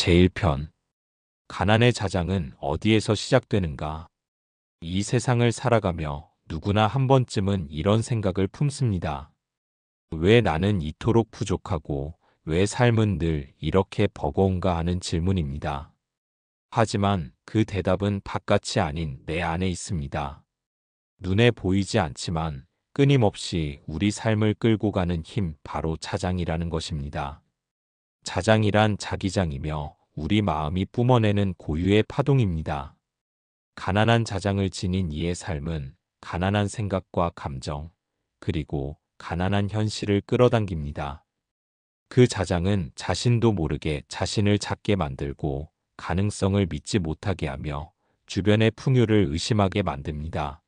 제1편 가난의 자장은 어디에서 시작되는가? 이 세상을 살아가며 누구나 한 번쯤은 이런 생각을 품습니다. 왜 나는 이토록 부족하고 왜 삶은 늘 이렇게 버거운가 하는 질문입니다. 하지만 그 대답은 바깥이 아닌 내 안에 있습니다. 눈에 보이지 않지만 끊임없이 우리 삶을 끌고 가는 힘, 바로 자장이라는 것입니다. 자장이란 자기장이며 우리 마음이 뿜어내는 고유의 파동입니다. 가난한 자장을 지닌 이의 삶은 가난한 생각과 감정, 그리고 가난한 현실을 끌어당깁니다. 그 자장은 자신도 모르게 자신을 작게 만들고 가능성을 믿지 못하게 하며 주변의 풍요를 의심하게 만듭니다.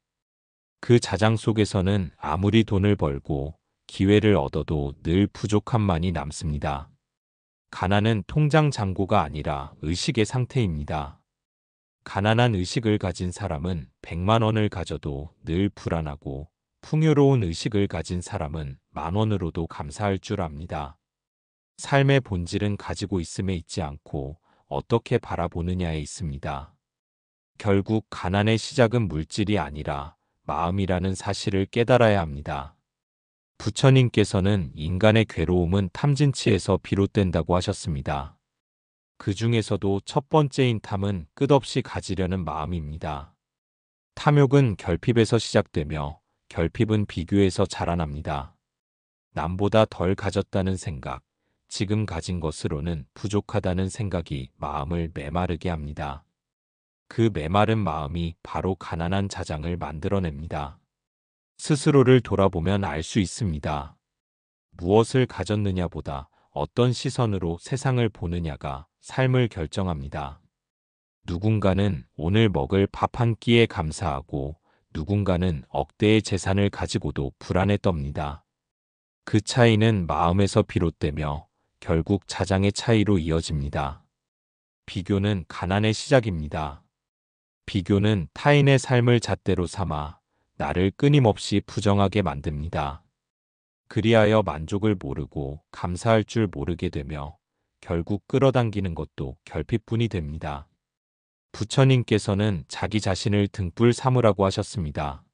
그 자장 속에서는 아무리 돈을 벌고 기회를 얻어도 늘 부족함만이 남습니다. 가난은 통장 잔고가 아니라 의식의 상태입니다. 가난한 의식을 가진 사람은 100만 원을 가져도 늘 불안하고 풍요로운 의식을 가진 사람은 10,000원으로도 감사할 줄 압니다. 삶의 본질은 가지고 있음에 있지 않고 어떻게 바라보느냐에 있습니다. 결국 가난의 시작은 물질이 아니라 마음이라는 사실을 깨달아야 합니다. 부처님께서는 인간의 괴로움은 탐진치에서 비롯된다고 하셨습니다. 그 중에서도 첫 번째인 탐은 끝없이 가지려는 마음입니다. 탐욕은 결핍에서 시작되며 결핍은 비교에서 자라납니다. 남보다 덜 가졌다는 생각, 지금 가진 것으로는 부족하다는 생각이 마음을 메마르게 합니다. 그 메마른 마음이 바로 가난한 자장을 만들어냅니다. 스스로를 돌아보면 알 수 있습니다. 무엇을 가졌느냐보다 어떤 시선으로 세상을 보느냐가 삶을 결정합니다. 누군가는 오늘 먹을 밥 한 끼에 감사하고 누군가는 억대의 재산을 가지고도 불안에 떱니다. 그 차이는 마음에서 비롯되며 결국 자장의 차이로 이어집니다. 비교는 가난의 시작입니다. 비교는 타인의 삶을 잣대로 삼아 나를 끊임없이 부정하게 만듭니다. 그리하여 만족을 모르고 감사할 줄 모르게 되며 결국 끌어당기는 것도 결핍뿐이 됩니다. 부처님께서는 자기 자신을 등불 삼으라고 하셨습니다.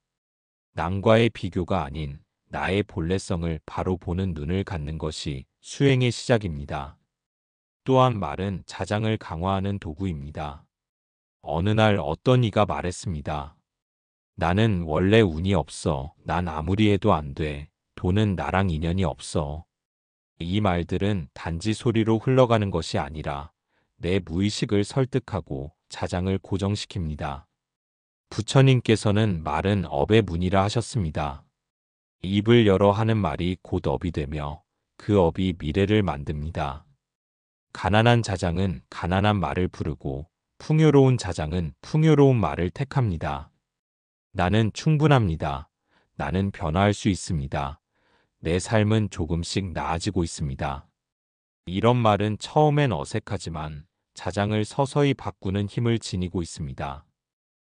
남과의 비교가 아닌 나의 본래성을 바로 보는 눈을 갖는 것이 수행의 시작입니다. 또한 말은 자장을 강화하는 도구입니다. 어느 날 어떤 이가 말했습니다. 나는 원래 운이 없어. 난 아무리 해도 안 돼. 돈은 나랑 인연이 없어. 이 말들은 단지 소리로 흘러가는 것이 아니라 내 무의식을 설득하고 자장을 고정시킵니다. 부처님께서는 말은 업의 문이라 하셨습니다. 입을 열어 하는 말이 곧 업이 되며 그 업이 미래를 만듭니다. 가난한 자장은 가난한 말을 부르고 풍요로운 자장은 풍요로운 말을 택합니다. 나는 충분합니다. 나는 변화할 수 있습니다. 내 삶은 조금씩 나아지고 있습니다. 이런 말은 처음엔 어색하지만 자장을 서서히 바꾸는 힘을 지니고 있습니다.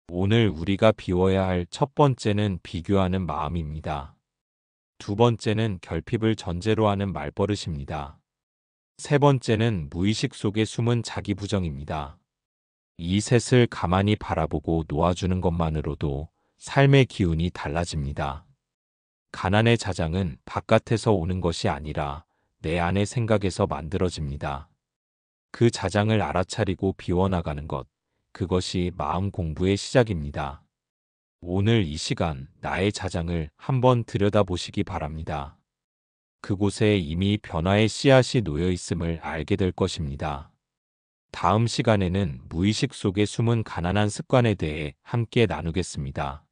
오늘 우리가 비워야 할 첫 번째는 비교하는 마음입니다. 두 번째는 결핍을 전제로 하는 말버릇입니다. 세 번째는 무의식 속에 숨은 자기 부정입니다. 이 셋을 가만히 바라보고 놓아주는 것만으로도 삶의 기운이 달라집니다. 가난의 자장은 바깥에서 오는 것이 아니라 내 안의 생각에서 만들어집니다. 그 자장을 알아차리고 비워나가는 것, 그것이 마음 공부의 시작입니다. 오늘 이 시간 나의 자장을 한번 들여다보시기 바랍니다. 그곳에 이미 변화의 씨앗이 놓여 있음을 알게 될 것입니다. 다음 시간에는 무의식 속에 숨은 가난한 습관에 대해 함께 나누겠습니다.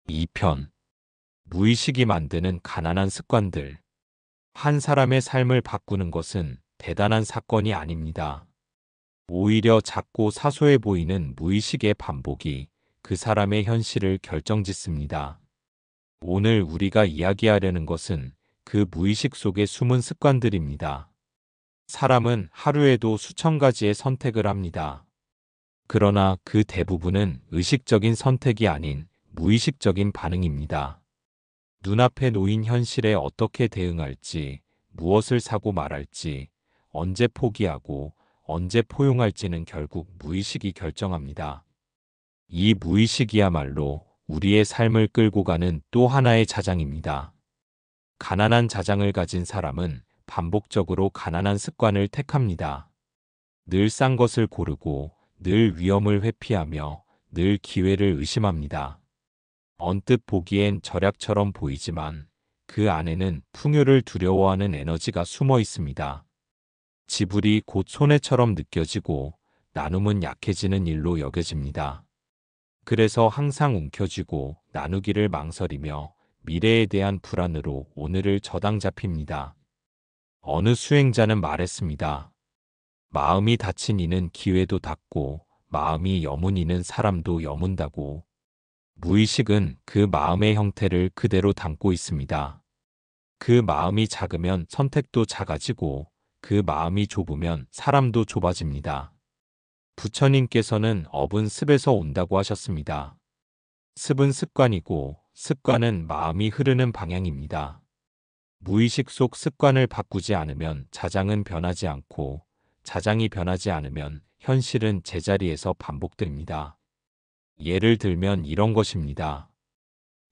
2편 무의식이 만드는 가난한 습관들. 한 사람의 삶을 바꾸는 것은 대단한 사건이 아닙니다. 오히려 작고 사소해 보이는 무의식의 반복이 그 사람의 현실을 결정짓습니다. 오늘 우리가 이야기하려는 것은 그 무의식 속에 숨은 습관들입니다. 사람은 하루에도 수천 가지의 선택을 합니다. 그러나 그 대부분은 의식적인 선택이 아닌 무의식적인 반응입니다. 눈앞에 놓인 현실에 어떻게 대응할지, 무엇을 사고 말할지, 언제 포기하고 언제 포용할지는 결국 무의식이 결정합니다. 이 무의식이야말로 우리의 삶을 끌고 가는 또 하나의 자장입니다. 가난한 자장을 가진 사람은 반복적으로 가난한 습관을 택합니다. 늘 싼 것을 고르고 늘 위험을 회피하며 늘 기회를 의심합니다. 언뜻 보기엔 절약처럼 보이지만 그 안에는 풍요를 두려워하는 에너지가 숨어 있습니다. 지불이 곧 손해처럼 느껴지고 나눔은 약해지는 일로 여겨집니다. 그래서 항상 움켜쥐고 나누기를 망설이며 미래에 대한 불안으로 오늘을 저당 잡힙니다. 어느 수행자는 말했습니다. 마음이 닫힌 이는 기회도 닫고 마음이 여문 이는 사람도 여문다고. 무의식은 그 마음의 형태를 그대로 담고 있습니다. 그 마음이 작으면 선택도 작아지고 그 마음이 좁으면 사람도 좁아집니다. 부처님께서는 업은 습에서 온다고 하셨습니다. 습은 습관이고 습관은 마음이 흐르는 방향입니다. 무의식 속 습관을 바꾸지 않으면 자장은 변하지 않고 자장이 변하지 않으면 현실은 제자리에서 반복됩니다. 예를 들면 이런 것입니다.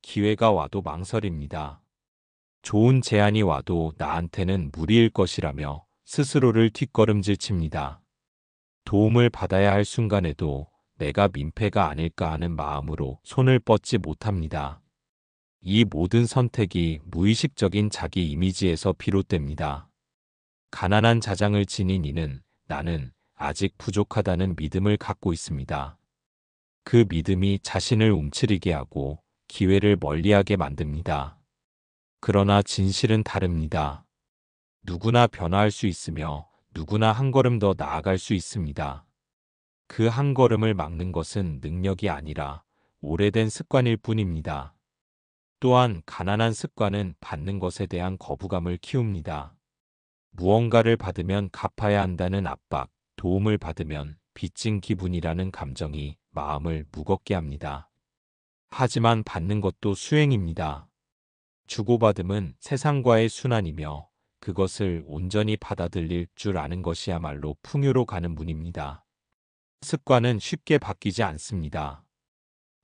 기회가 와도 망설입니다. 좋은 제안이 와도 나한테는 무리일 것이라며 스스로를 뒷걸음질 칩니다. 도움을 받아야 할 순간에도 내가 민폐가 아닐까 하는 마음으로 손을 뻗지 못합니다. 이 모든 선택이 무의식적인 자기 이미지에서 비롯됩니다. 가난한 자장을 지닌 이는 나는 아직 부족하다는 믿음을 갖고 있습니다. 그 믿음이 자신을 움츠리게 하고 기회를 멀리하게 만듭니다. 그러나 진실은 다릅니다. 누구나 변화할 수 있으며 누구나 한 걸음 더 나아갈 수 있습니다. 그 한 걸음을 막는 것은 능력이 아니라 오래된 습관일 뿐입니다. 또한 가난한 습관은 받는 것에 대한 거부감을 키웁니다. 무언가를 받으면 갚아야 한다는 압박, 도움을 받으면 빚진 기분이라는 감정이 마음을 무겁게 합니다. 하지만 받는 것도 수행입니다. 주고받음은 세상과의 순환이며 그것을 온전히 받아들일 줄 아는 것이야말로 풍요로 가는 문입니다. 습관은 쉽게 바뀌지 않습니다.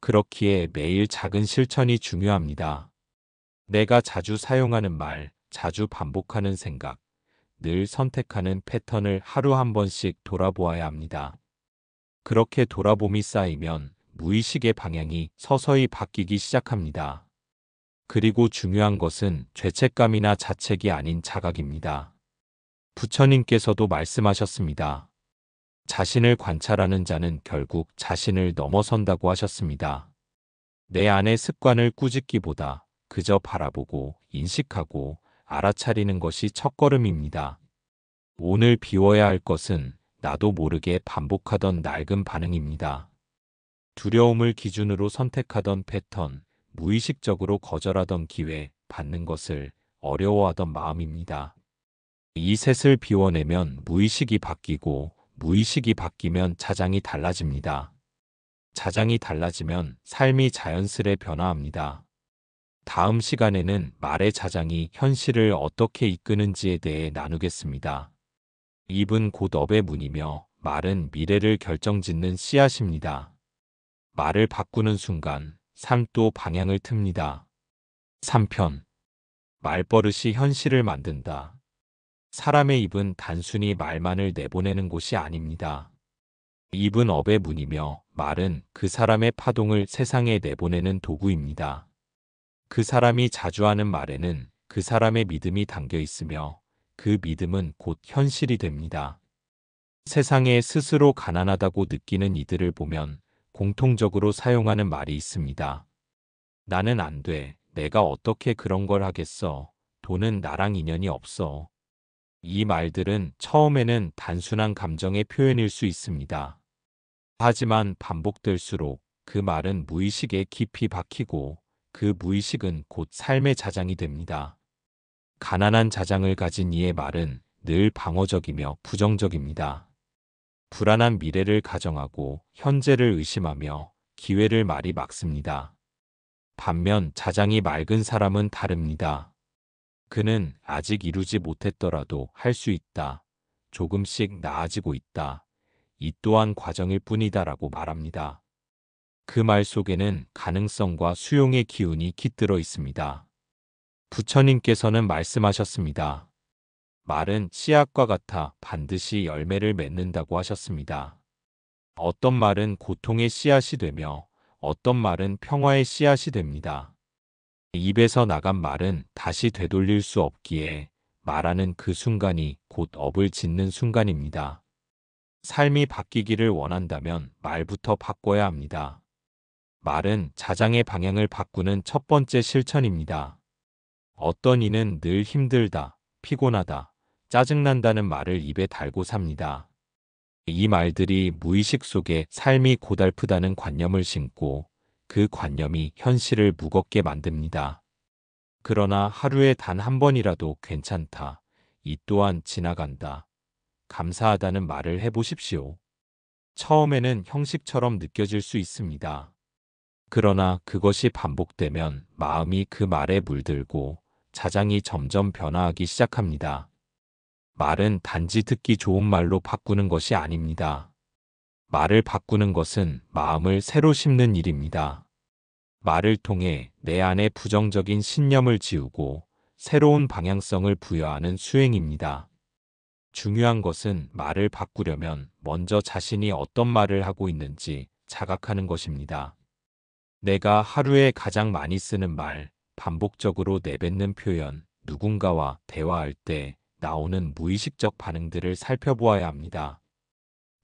그렇기에 매일 작은 실천이 중요합니다. 내가 자주 사용하는 말, 자주 반복하는 생각, 늘 선택하는 패턴을 하루 한 번씩 돌아보아야 합니다. 그렇게 돌아봄이 쌓이면 무의식의 방향이 서서히 바뀌기 시작합니다. 그리고 중요한 것은 죄책감이나 자책이 아닌 자각입니다. 부처님께서도 말씀하셨습니다. 자신을 관찰하는 자는 결국 자신을 넘어선다고 하셨습니다. 내 안의 습관을 꾸짖기보다 그저 바라보고 인식하고 알아차리는 것이 첫걸음입니다. 오늘 비워야 할 것은 나도 모르게 반복하던 낡은 반응입니다. 두려움을 기준으로 선택하던 패턴, 무의식적으로 거절하던 기회, 받는 것을 어려워하던 마음입니다. 이 셋을 비워내면 무의식이 바뀌고 무의식이 바뀌면 자장이 달라집니다. 자장이 달라지면 삶이 자연스레 변화합니다. 다음 시간에는 말의 자장이 현실을 어떻게 이끄는지에 대해 나누겠습니다. 입은 곧 업의 문이며 말은 미래를 결정짓는 씨앗입니다. 말을 바꾸는 순간 삶도 방향을 틉니다. 3편 말버릇이 현실을 만든다. 사람의 입은 단순히 말만을 내보내는 곳이 아닙니다. 입은 업의 문이며 말은 그 사람의 파동을 세상에 내보내는 도구입니다. 그 사람이 자주 하는 말에는 그 사람의 믿음이 담겨 있으며 그 믿음은 곧 현실이 됩니다. 세상에 스스로 가난하다고 느끼는 이들을 보면 공통적으로 사용하는 말이 있습니다. 나는 안 돼. 내가 어떻게 그런 걸 하겠어. 돈은 나랑 인연이 없어. 이 말들은 처음에는 단순한 감정의 표현일 수 있습니다. 하지만 반복될수록 그 말은 무의식에 깊이 박히고 그 무의식은 곧 삶의 자장이 됩니다. 가난한 자장을 가진 이의 말은 늘 방어적이며 부정적입니다. 불안한 미래를 가정하고 현재를 의심하며 기회를 말이 막습니다. 반면 자장이 맑은 사람은 다릅니다. 그는 아직 이루지 못했더라도 할 수 있다. 조금씩 나아지고 있다. 이 또한 과정일 뿐이다라고 말합니다. 그 말 속에는 가능성과 수용의 기운이 깃들어 있습니다. 부처님께서는 말씀하셨습니다. 말은 씨앗과 같아 반드시 열매를 맺는다고 하셨습니다. 어떤 말은 고통의 씨앗이 되며 어떤 말은 평화의 씨앗이 됩니다. 입에서 나간 말은 다시 되돌릴 수 없기에 말하는 그 순간이 곧 업을 짓는 순간입니다. 삶이 바뀌기를 원한다면 말부터 바꿔야 합니다. 말은 자장의 방향을 바꾸는 첫 번째 실천입니다. 어떤 이는 늘 힘들다, 피곤하다, 짜증난다는 말을 입에 달고 삽니다. 이 말들이 무의식 속에 삶이 고달프다는 관념을 심고 그 관념이 현실을 무겁게 만듭니다. 그러나 하루에 단 한 번이라도 괜찮다, 이 또한 지나간다, 감사하다는 말을 해보십시오. 처음에는 형식처럼 느껴질 수 있습니다. 그러나 그것이 반복되면 마음이 그 말에 물들고 자장이 점점 변화하기 시작합니다. 말은 단지 듣기 좋은 말로 바꾸는 것이 아닙니다. 말을 바꾸는 것은 마음을 새로 심는 일입니다. 말을 통해 내 안에 부정적인 신념을 지우고 새로운 방향성을 부여하는 수행입니다. 중요한 것은 말을 바꾸려면 먼저 자신이 어떤 말을 하고 있는지 자각하는 것입니다. 내가 하루에 가장 많이 쓰는 말, 반복적으로 내뱉는 표현, 누군가와 대화할 때 나오는 무의식적 반응들을 살펴보아야 합니다.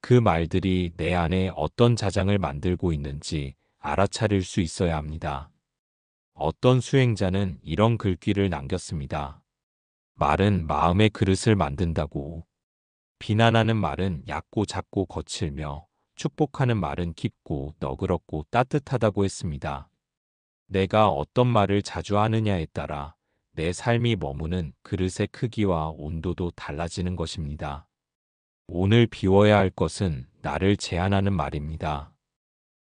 그 말들이 내 안에 어떤 자장을 만들고 있는지 알아차릴 수 있어야 합니다. 어떤 수행자는 이런 글귀를 남겼습니다. 말은 마음의 그릇을 만든다고. 비난하는 말은 얕고 작고 거칠며 축복하는 말은 깊고 너그럽고 따뜻하다고 했습니다. 내가 어떤 말을 자주 하느냐에 따라 내 삶이 머무는 그릇의 크기와 온도도 달라지는 것입니다. 오늘 비워야 할 것은 나를 제한하는 말입니다.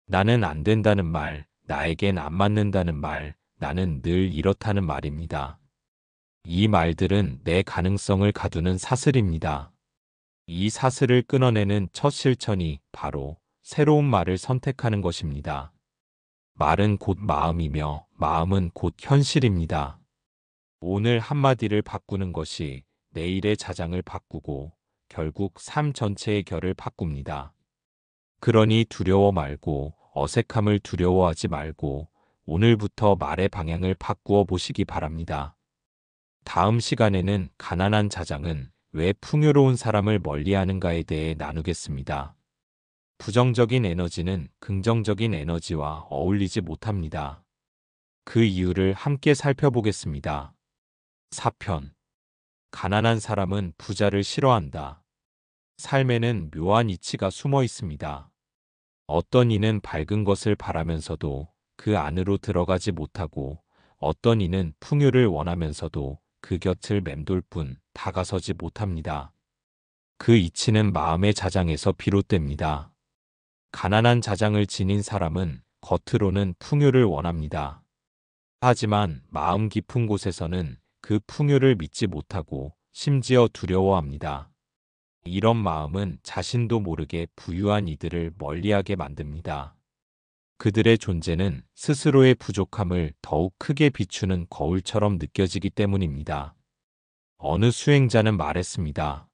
나는 안 된다는 말, 나에겐 안 맞는다는 말, 나는 늘 이렇다는 말입니다. 이 말들은 내 가능성을 가두는 사슬입니다. 이 사슬을 끊어내는 첫 실천이 바로 새로운 말을 선택하는 것입니다. 말은 곧 마음이며 마음은 곧 현실입니다. 오늘 한마디를 바꾸는 것이 내일의 자장을 바꾸고 결국 삶 전체의 결을 바꿉니다. 그러니 두려워 말고 어색함을 두려워하지 말고 오늘부터 말의 방향을 바꾸어 보시기 바랍니다. 다음 시간에는 가난한 자장은 왜 풍요로운 사람을 멀리하는가에 대해 나누겠습니다. 부정적인 에너지는 긍정적인 에너지와 어울리지 못합니다. 그 이유를 함께 살펴보겠습니다. 4편. 가난한 사람은 부자를 싫어한다. 삶에는 묘한 이치가 숨어 있습니다. 어떤 이는 밝은 것을 바라면서도 그 안으로 들어가지 못하고 어떤 이는 풍요를 원하면서도 그 곁을 맴돌 뿐 다가서지 못합니다. 그 이치는 마음의 자장에서 비롯됩니다. 가난한 자장을 지닌 사람은 겉으로는 풍요를 원합니다. 하지만 마음 깊은 곳에서는 그 풍요를 믿지 못하고 심지어 두려워합니다. 이런 마음은 자신도 모르게 부유한 이들을 멀리하게 만듭니다. 그들의 존재는 스스로의 부족함을 더욱 크게 비추는 거울처럼 느껴지기 때문입니다. 어느 수행자는 말했습니다.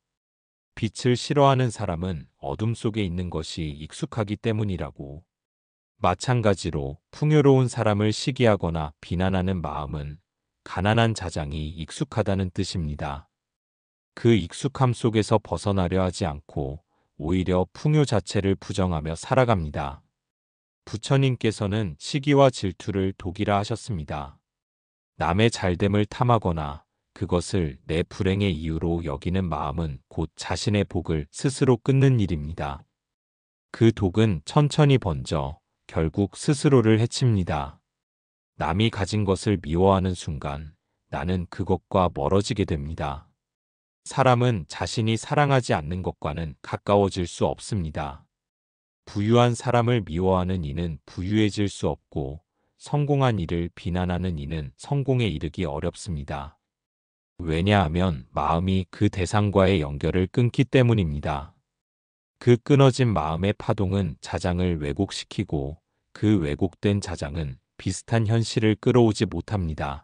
빛을 싫어하는 사람은 어둠 속에 있는 것이 익숙하기 때문이라고. 마찬가지로 풍요로운 사람을 시기하거나 비난하는 마음은 가난한 자장이 익숙하다는 뜻입니다. 그 익숙함 속에서 벗어나려 하지 않고 오히려 풍요 자체를 부정하며 살아갑니다. 부처님께서는 시기와 질투를 독이라 하셨습니다. 남의 잘됨을 탐하거나 그것을 내 불행의 이유로 여기는 마음은 곧 자신의 복을 스스로 끊는 일입니다. 그 독은 천천히 번져 결국 스스로를 해칩니다. 남이 가진 것을 미워하는 순간 나는 그것과 멀어지게 됩니다. 사람은 자신이 사랑하지 않는 것과는 가까워질 수 없습니다. 부유한 사람을 미워하는 이는 부유해질 수 없고 성공한 이를 비난하는 이는 성공에 이르기 어렵습니다. 왜냐하면 마음이 그 대상과의 연결을 끊기 때문입니다. 그 끊어진 마음의 파동은 자장을 왜곡시키고 그 왜곡된 자장은 비슷한 현실을 끌어오지 못합니다.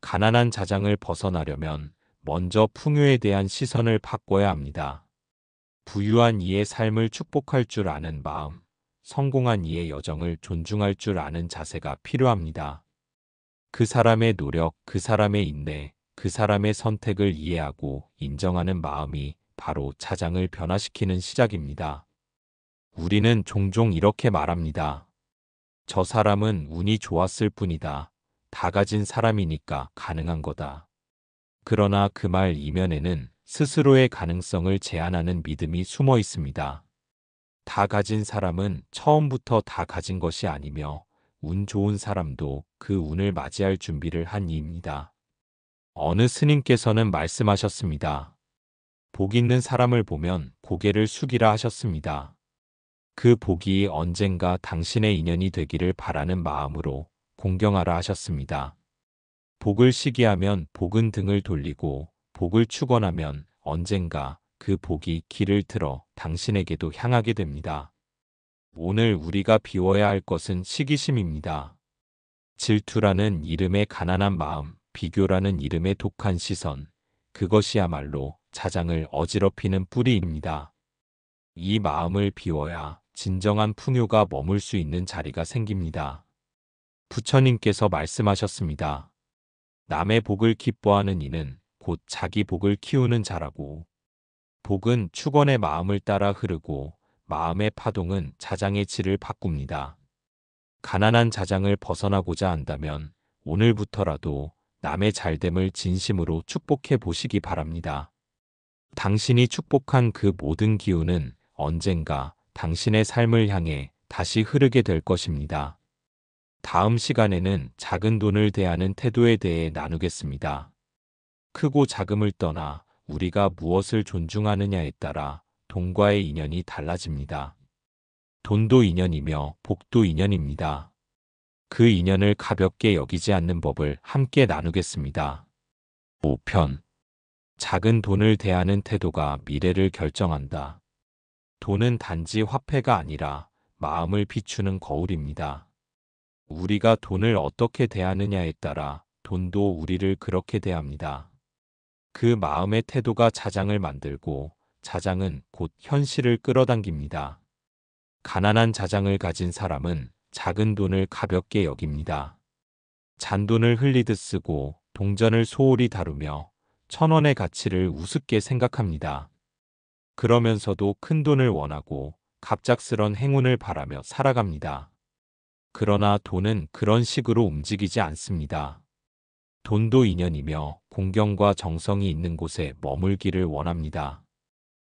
가난한 자장을 벗어나려면 먼저 풍요에 대한 시선을 바꿔야 합니다. 부유한 이의 삶을 축복할 줄 아는 마음, 성공한 이의 여정을 존중할 줄 아는 자세가 필요합니다. 그 사람의 노력, 그 사람의 인내, 그 사람의 선택을 이해하고 인정하는 마음이 바로 자장을 변화시키는 시작입니다. 우리는 종종 이렇게 말합니다. 저 사람은 운이 좋았을 뿐이다. 다 가진 사람이니까 가능한 거다. 그러나 그 말 이면에는 스스로의 가능성을 제한하는 믿음이 숨어 있습니다. 다 가진 사람은 처음부터 다 가진 것이 아니며 운 좋은 사람도 그 운을 맞이할 준비를 한 이입니다. 어느 스님께서는 말씀하셨습니다. 복 있는 사람을 보면 고개를 숙이라 하셨습니다. 그 복이 언젠가 당신의 인연이 되기를 바라는 마음으로 공경하라 하셨습니다. 복을 시기하면 복은 등을 돌리고 복을 축원하면 언젠가 그 복이 길을 틀어 당신에게도 향하게 됩니다. 오늘 우리가 비워야 할 것은 시기심입니다. 질투라는 이름의 가난한 마음, 비교라는 이름의 독한 시선, 그것이야말로 자장을 어지럽히는 뿌리입니다. 이 마음을 비워야 진정한 풍요가 머물 수 있는 자리가 생깁니다. 부처님께서 말씀하셨습니다. 남의 복을 기뻐하는 이는 곧 자기 복을 키우는 자라고. 복은 축원의 마음을 따라 흐르고 마음의 파동은 자장의 질을 바꿉니다. 가난한 자장을 벗어나고자 한다면 오늘부터라도 남의 잘됨을 진심으로 축복해 보시기 바랍니다. 당신이 축복한 그 모든 기운은 언젠가 당신의 삶을 향해 다시 흐르게 될 것입니다. 다음 시간에는 작은 돈을 대하는 태도에 대해 나누겠습니다. 크고 작음을 떠나 우리가 무엇을 존중하느냐에 따라 돈과의 인연이 달라집니다. 돈도 인연이며 복도 인연입니다. 그 인연을 가볍게 여기지 않는 법을 함께 나누겠습니다. 5편. 작은 돈을 대하는 태도가 미래를 결정한다. 돈은 단지 화폐가 아니라 마음을 비추는 거울입니다. 우리가 돈을 어떻게 대하느냐에 따라 돈도 우리를 그렇게 대합니다. 그 마음의 태도가 자장을 만들고 자장은 곧 현실을 끌어당깁니다. 가난한 자장을 가진 사람은 작은 돈을 가볍게 여깁니다. 잔돈을 흘리듯 쓰고 동전을 소홀히 다루며 1,000원의 가치를 우습게 생각합니다. 그러면서도 큰 돈을 원하고 갑작스런 행운을 바라며 살아갑니다. 그러나 돈은 그런 식으로 움직이지 않습니다. 돈도 인연이며 공경과 정성이 있는 곳에 머물기를 원합니다.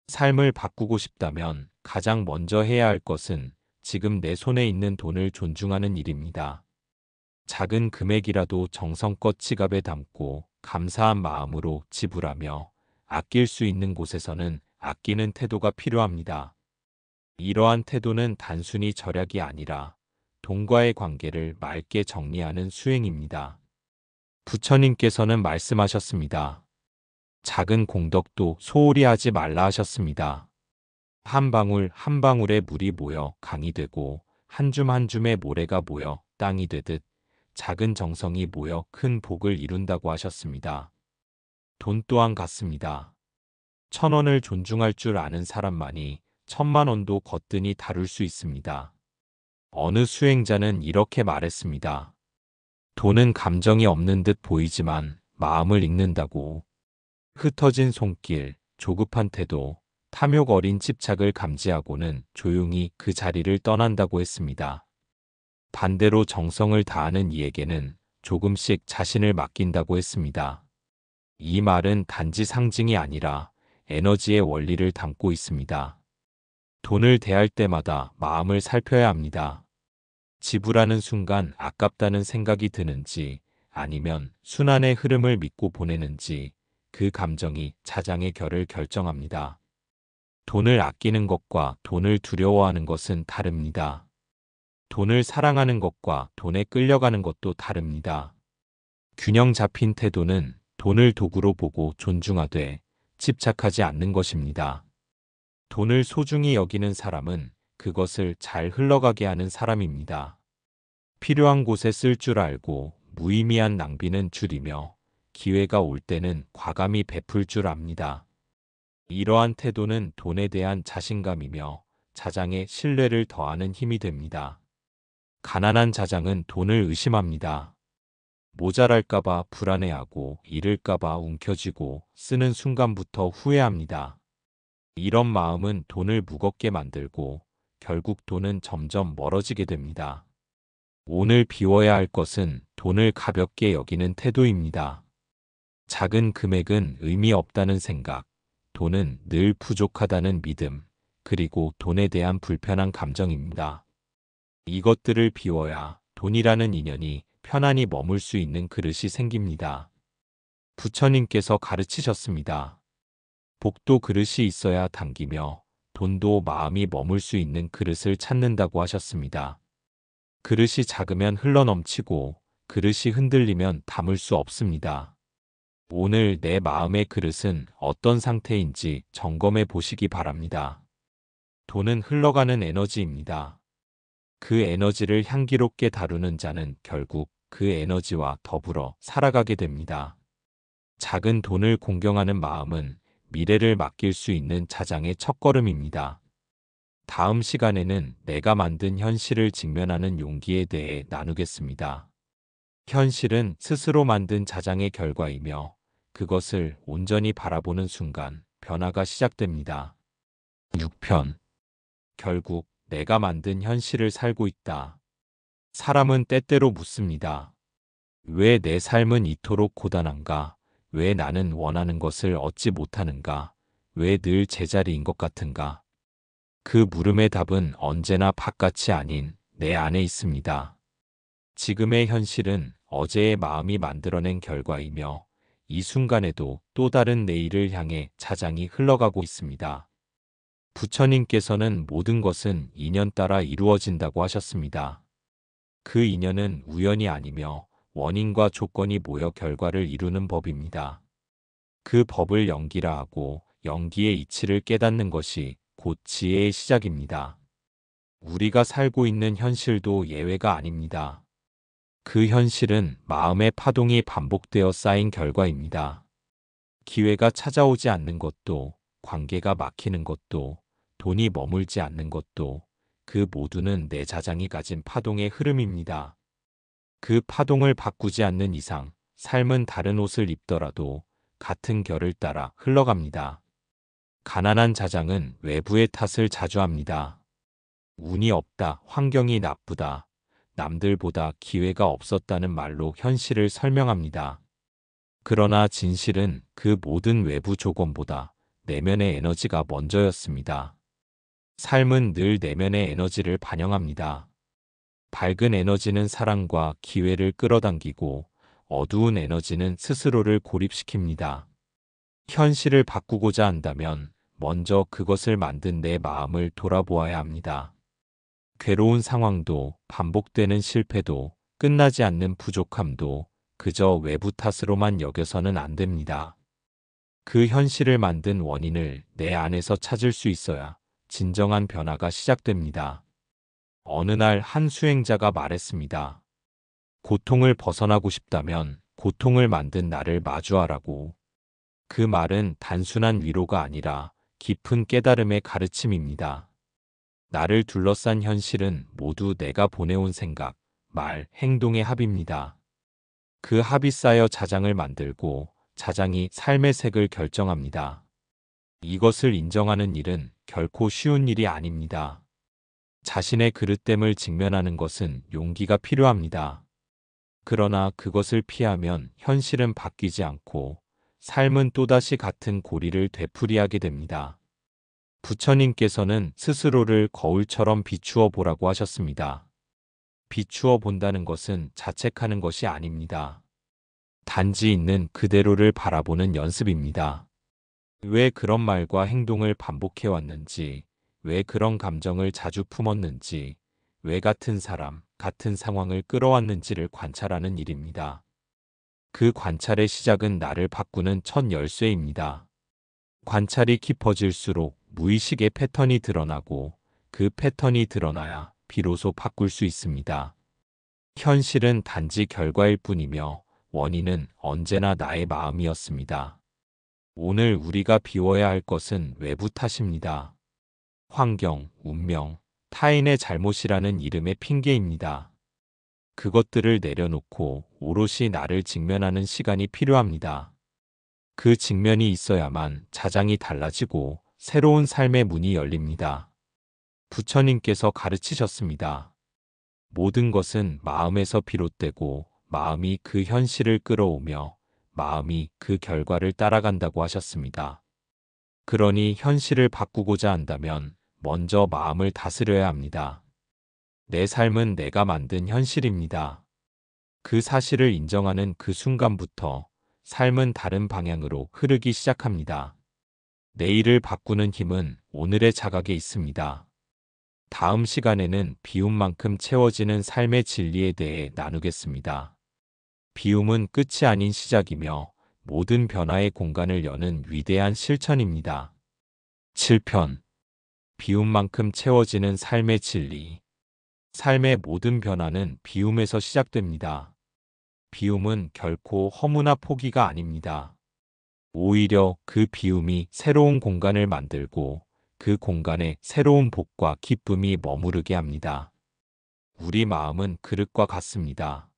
삶을 바꾸고 싶다면 가장 먼저 해야 할 것은 지금 내 손에 있는 돈을 존중하는 일입니다. 작은 금액이라도 정성껏 지갑에 담고 감사한 마음으로 지불하며 아낄 수 있는 곳에서는 아끼는 태도가 필요합니다. 이러한 태도는 단순히 절약이 아니라 돈과의 관계를 맑게 정리하는 수행입니다. 부처님께서는 말씀하셨습니다. 작은 공덕도 소홀히 하지 말라 하셨습니다. 한 방울 한 방울의 물이 모여 강이 되고 한 줌 한 줌의 모래가 모여 땅이 되듯 작은 정성이 모여 큰 복을 이룬다고 하셨습니다. 돈 또한 같습니다. 1,000원을 존중할 줄 아는 사람만이 1,000,000원도 거뜬히 다룰 수 있습니다. 어느 수행자는 이렇게 말했습니다. 돈은 감정이 없는 듯 보이지만 마음을 읽는다고. 흩어진 손길, 조급한 태도, 탐욕 어린 집착을 감지하고는 조용히 그 자리를 떠난다고 했습니다. 반대로 정성을 다하는 이에게는 조금씩 자신을 맡긴다고 했습니다. 이 말은 단지 상징이 아니라 에너지의 원리를 담고 있습니다. 돈을 대할 때마다 마음을 살펴야 합니다. 지불하는 순간 아깝다는 생각이 드는지 아니면 순환의 흐름을 믿고 보내는지 그 감정이 자장의 결을 결정합니다. 돈을 아끼는 것과 돈을 두려워하는 것은 다릅니다. 돈을 사랑하는 것과 돈에 끌려가는 것도 다릅니다. 균형 잡힌 태도는 돈을 도구로 보고 존중하되 집착하지 않는 것입니다. 돈을 소중히 여기는 사람은 그것을 잘 흘러가게 하는 사람입니다. 필요한 곳에 쓸 줄 알고 무의미한 낭비는 줄이며 기회가 올 때는 과감히 베풀 줄 압니다. 이러한 태도는 돈에 대한 자신감이며 자장의 신뢰를 더하는 힘이 됩니다. 가난한 자장은 돈을 의심합니다. 모자랄까봐 불안해하고 잃을까봐 움켜쥐고 쓰는 순간부터 후회합니다. 이런 마음은 돈을 무겁게 만들고 결국 돈은 점점 멀어지게 됩니다. 오늘 비워야 할 것은 돈을 가볍게 여기는 태도입니다. 작은 금액은 의미 없다는 생각, 돈은 늘 부족하다는 믿음, 그리고 돈에 대한 불편한 감정입니다. 이것들을 비워야 돈이라는 인연이 편안히 머물 수 있는 그릇이 생깁니다. 부처님께서 가르치셨습니다. 복도 그릇이 있어야 당기며 돈도 마음이 머물 수 있는 그릇을 찾는다고 하셨습니다. 그릇이 작으면 흘러넘치고 그릇이 흔들리면 담을 수 없습니다. 오늘 내 마음의 그릇은 어떤 상태인지 점검해 보시기 바랍니다. 돈은 흘러가는 에너지입니다. 그 에너지를 향기롭게 다루는 자는 결국 그 에너지와 더불어 살아가게 됩니다. 작은 돈을 공경하는 마음은 미래를 맡길 수 있는 자장의 첫걸음입니다. 다음 시간에는 내가 만든 현실을 직면하는 용기에 대해 나누겠습니다. 현실은 스스로 만든 자장의 결과이며 그것을 온전히 바라보는 순간 변화가 시작됩니다. 6편. 결국 내가 만든 현실을 살고 있다. 사람은 때때로 묻습니다. 왜 내 삶은 이토록 고단한가? 왜 나는 원하는 것을 얻지 못하는가? 왜 늘 제자리인 것 같은가? 그 물음의 답은 언제나 바깥이 아닌 내 안에 있습니다. 지금의 현실은 어제의 마음이 만들어낸 결과이며 이 순간에도 또 다른 내일을 향해 자장이 흘러가고 있습니다. 부처님께서는 모든 것은 인연 따라 이루어진다고 하셨습니다. 그 인연은 우연이 아니며 원인과 조건이 모여 결과를 이루는 법입니다. 그 법을 연기라 하고 연기의 이치를 깨닫는 것이 곧 지혜의 시작입니다. 우리가 살고 있는 현실도 예외가 아닙니다. 그 현실은 마음의 파동이 반복되어 쌓인 결과입니다. 기회가 찾아오지 않는 것도, 관계가 막히는 것도, 돈이 머물지 않는 것도 그 모두는 내 자장이 가진 파동의 흐름입니다. 그 파동을 바꾸지 않는 이상 삶은 다른 옷을 입더라도 같은 결을 따라 흘러갑니다. 가난한 자장은 외부의 탓을 자주 합니다. 운이 없다, 환경이 나쁘다, 남들보다 기회가 없었다는 말로 현실을 설명합니다. 그러나 진실은 그 모든 외부 조건보다 내면의 에너지가 먼저였습니다. 삶은 늘 내면의 에너지를 반영합니다. 밝은 에너지는 사랑과 기회를 끌어당기고 어두운 에너지는 스스로를 고립시킵니다. 현실을 바꾸고자 한다면 먼저 그것을 만든 내 마음을 돌아보아야 합니다. 괴로운 상황도, 반복되는 실패도, 끝나지 않는 부족함도 그저 외부 탓으로만 여겨서는 안 됩니다. 그 현실을 만든 원인을 내 안에서 찾을 수 있어야 진정한 변화가 시작됩니다. 어느 날 한 수행자가 말했습니다. 고통을 벗어나고 싶다면 고통을 만든 나를 마주하라고. 그 말은 단순한 위로가 아니라 깊은 깨달음의 가르침입니다. 나를 둘러싼 현실은 모두 내가 보내온 생각, 말, 행동의 합입니다. 그 합이 쌓여 자장을 만들고 자장이 삶의 색을 결정합니다. 이것을 인정하는 일은 결코 쉬운 일이 아닙니다. 자신의 그릇됨을 직면하는 것은 용기가 필요합니다. 그러나 그것을 피하면 현실은 바뀌지 않고 삶은 또다시 같은 고리를 되풀이하게 됩니다. 부처님께서는 스스로를 거울처럼 비추어 보라고 하셨습니다. 비추어 본다는 것은 자책하는 것이 아닙니다. 단지 있는 그대로를 바라보는 연습입니다. 왜 그런 말과 행동을 반복해왔는지, 왜 그런 감정을 자주 품었는지, 왜 같은 사람, 같은 상황을 끌어왔는지를 관찰하는 일입니다. 그 관찰의 시작은 나를 바꾸는 첫 열쇠입니다. 관찰이 깊어질수록 무의식의 패턴이 드러나고 그 패턴이 드러나야 비로소 바꿀 수 있습니다. 현실은 단지 결과일 뿐이며 원인은 언제나 나의 마음이었습니다. 오늘 우리가 비워야 할 것은 외부 탓입니다. 환경, 운명, 타인의 잘못이라는 이름의 핑계입니다. 그것들을 내려놓고 오롯이 나를 직면하는 시간이 필요합니다. 그 직면이 있어야만 자장이 달라지고 새로운 삶의 문이 열립니다. 부처님께서 가르치셨습니다. 모든 것은 마음에서 비롯되고 마음이 그 현실을 끌어오며 마음이 그 결과를 따라간다고 하셨습니다. 그러니 현실을 바꾸고자 한다면 먼저 마음을 다스려야 합니다. 내 삶은 내가 만든 현실입니다. 그 사실을 인정하는 그 순간부터 삶은 다른 방향으로 흐르기 시작합니다. 내일을 바꾸는 힘은 오늘의 자각에 있습니다. 다음 시간에는 비움만큼 채워지는 삶의 진리에 대해 나누겠습니다. 비움은 끝이 아닌 시작이며 모든 변화의 공간을 여는 위대한 실천입니다. 7편 비움만큼 채워지는 삶의 진리. 삶의 모든 변화는 비움에서 시작됩니다. 비움은 결코 허무나 포기가 아닙니다. 오히려 그 비움이 새로운 공간을 만들고 그 공간에 새로운 복과 기쁨이 머무르게 합니다. 우리 마음은 그릇과 같습니다.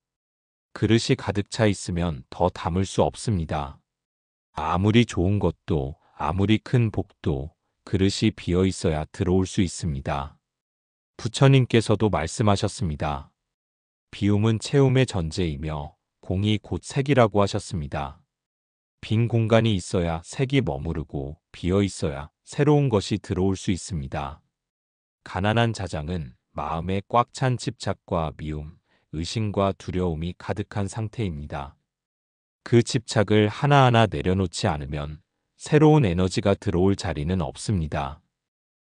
그릇이 가득 차 있으면 더 담을 수 없습니다. 아무리 좋은 것도 아무리 큰 복도 그릇이 비어 있어야 들어올 수 있습니다. 부처님께서도 말씀하셨습니다. 비움은 채움의 전제이며 공이 곧 색이라고 하셨습니다. 빈 공간이 있어야 색이 머무르고 비어 있어야 새로운 것이 들어올 수 있습니다. 가난한 자장은 마음에 꽉 찬 집착과 미움, 의심과 두려움이 가득한 상태입니다. 그 집착을 하나하나 내려놓지 않으면 새로운 에너지가 들어올 자리는 없습니다.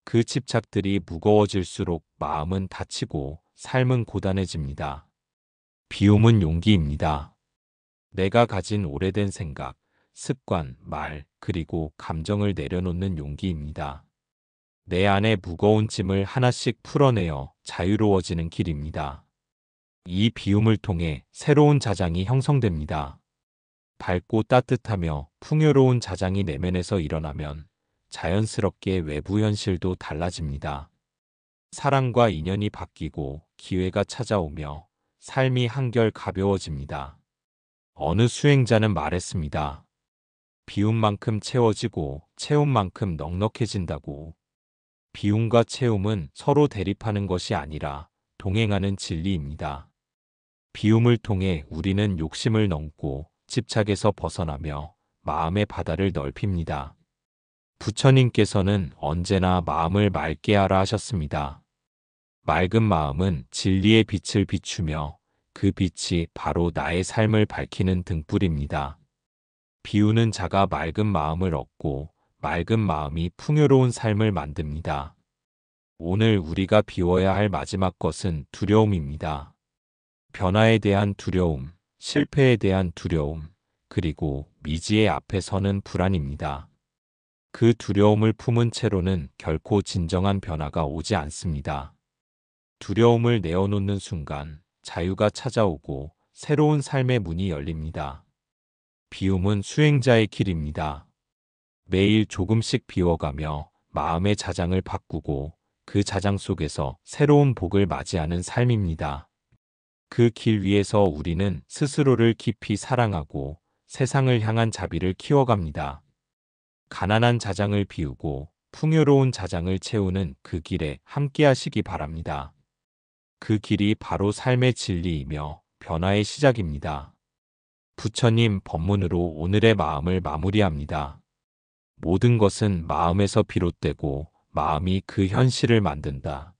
그 집착들이 무거워질수록 마음은 다치고 삶은 고단해집니다. 비움은 용기입니다. 내가 가진 오래된 생각, 습관, 말, 그리고 감정을 내려놓는 용기입니다. 내 안에 무거운 짐을 하나씩 풀어내어 자유로워지는 길입니다. 이 비움을 통해 새로운 자장이 형성됩니다. 밝고 따뜻하며 풍요로운 자장이 내면에서 일어나면 자연스럽게 외부 현실도 달라집니다. 사랑과 인연이 바뀌고 기회가 찾아오며 삶이 한결 가벼워집니다. 어느 수행자는 말했습니다. 비움만큼 채워지고 채움만큼 넉넉해진다고. 비움과 채움은 서로 대립하는 것이 아니라 동행하는 진리입니다. 비움을 통해 우리는 욕심을 넘고 집착에서 벗어나며 마음의 바다를 넓힙니다. 부처님께서는 언제나 마음을 맑게 하라 하셨습니다. 맑은 마음은 진리의 빛을 비추며 그 빛이 바로 나의 삶을 밝히는 등불입니다. 비우는 자가 맑은 마음을 얻고 맑은 마음이 풍요로운 삶을 만듭니다. 오늘 우리가 비워야 할 마지막 것은 두려움입니다. 변화에 대한 두려움, 실패에 대한 두려움, 그리고 미지의 앞에 서는 불안입니다. 그 두려움을 품은 채로는 결코 진정한 변화가 오지 않습니다. 두려움을 내어놓는 순간 자유가 찾아오고 새로운 삶의 문이 열립니다. 비움은 수행자의 길입니다. 매일 조금씩 비워가며 마음의 자장을 바꾸고 그 자장 속에서 새로운 복을 맞이하는 삶입니다. 그 길 위에서 우리는 스스로를 깊이 사랑하고 세상을 향한 자비를 키워갑니다. 가난한 자장을 비우고 풍요로운 자장을 채우는 그 길에 함께 하시기 바랍니다. 그 길이 바로 삶의 진리이며 변화의 시작입니다. 부처님 법문으로 오늘의 마음을 마무리합니다. 모든 것은 마음에서 비롯되고 마음이 그 현실을 만든다.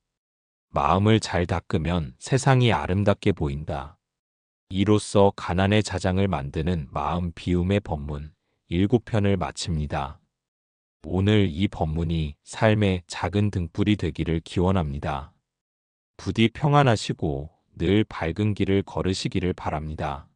마음을 잘 닦으면 세상이 아름답게 보인다. 이로써 가난의 자장을 만드는 마음 비움의 법문 7편을 마칩니다. 오늘 이 법문이 삶의 작은 등불이 되기를 기원합니다. 부디 평안하시고 늘 밝은 길을 걸으시기를 바랍니다.